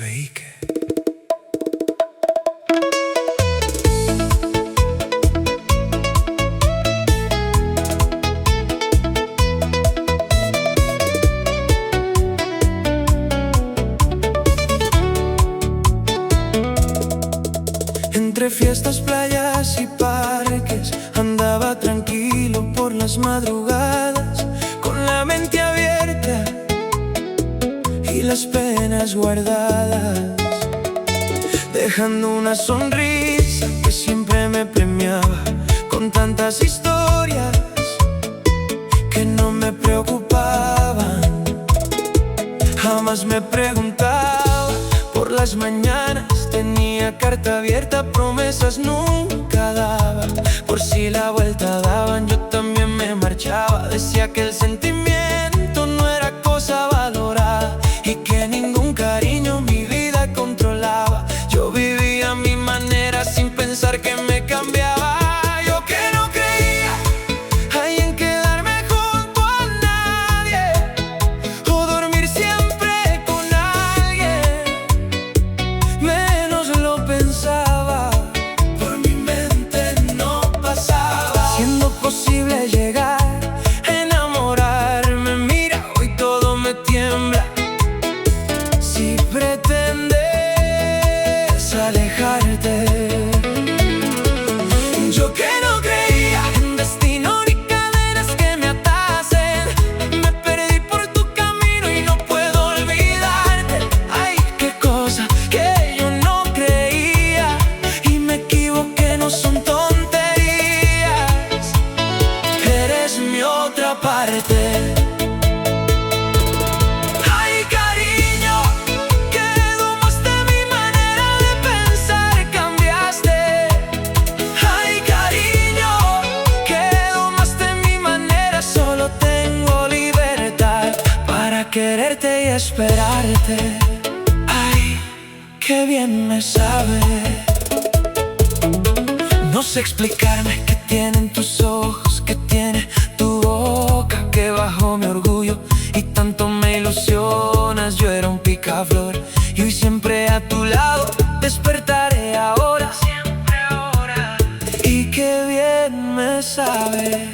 creí que... Entre fiestas, playas y parques andaba tranquilo por las madrugadas, con la mente abierta y las penas guardadas, dejando una sonrisa que siempre me premiaba, con tantas historias que no me preocupaban. Jamás me preguntaba por las mañanas, tenía carta abierta, promesas nunca daba. Por si la vuelta daban, yo también me marchaba. Decía que el sentimiento no era cosa valorada y que ningún cariño mi vida controlaba. Yo vivía a mi manera sin pensar que me cambiaba. Yo que no creía ahí en quedarme junto a nadie o dormir siempre con alguien, menos lo pensaba, por mi mente no pasaba. Siendo posible llegar a enamorarme, mira, hoy todo me tiembla. Si pretendes alejarte, yo que no creía en destino ni cadenas que me atasen, me perdí por tu camino y no puedo olvidarte. Ay, qué cosa que yo no creía y me equivoqué, no son tonterías. Eres mi otra parte. Ay, cariño, que domaste mi manera de pensar, cambiaste. Ay, cariño, que domaste mi manera, solo tengo libertad para quererte y esperarte. Ay, qué bien me sabe. No sé explicarme qué tienen tus ojos, qué tiene tu boca, que bajo mi orgullo y tanto me ilusionas. Yo era un picaflor y hoy siempre a tu lado despertaré ahora, siempre ahora. Y qué bien me sabe.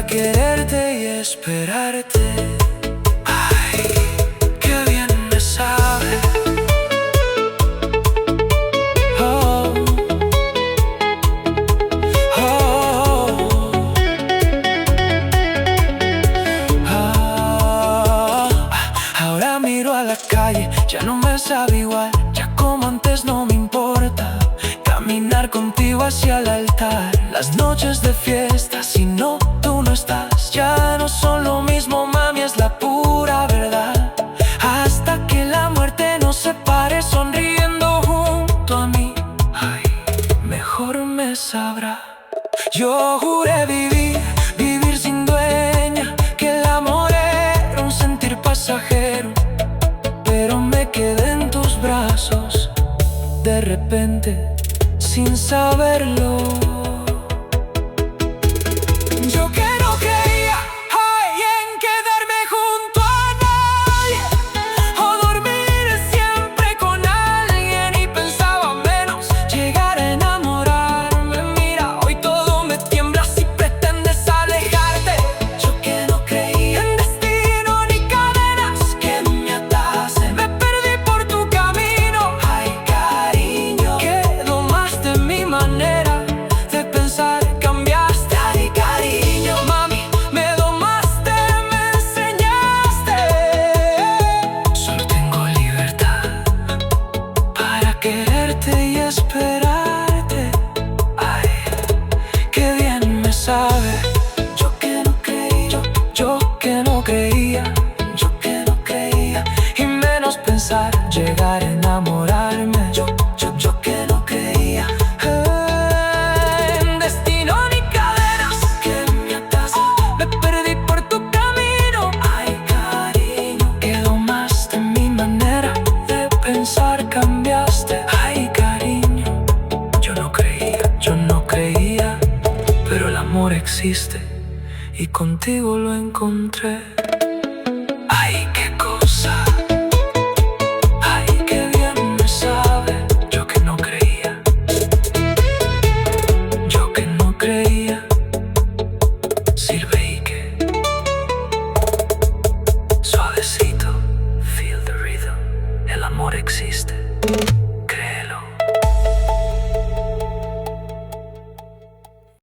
Quererte y esperarte. Ay, qué bien me sabe. Oh, oh, ahora miro a la calle, ya no me sabe igual. Ya como antes no me importa caminar contigo hacia el altar. Las noches de fiesta, si no, tú no estás, ya no son lo mismo, mami, es la pura verdad. Hasta que la muerte nos separe, sonriendo junto a mí. Ay, mejor me sabrá. Yo juré vivir sin dueña, que el amor era un sentir pasajero, pero me quedé en tus brazos de repente, sin saberlo. Yo que no creía ay, en quedarme junto a nadie o dormir siempre con alguien, y pensaba menos llegar a enamorarme. Mira, hoy todo me tiembla si pretendes alejarte. Yo que no creía en destino ni cadenas que me atasen, me perdí por tu camino. Ay, cariño, que domaste mi Yo no creía, pero el amor existe y contigo lo encontré.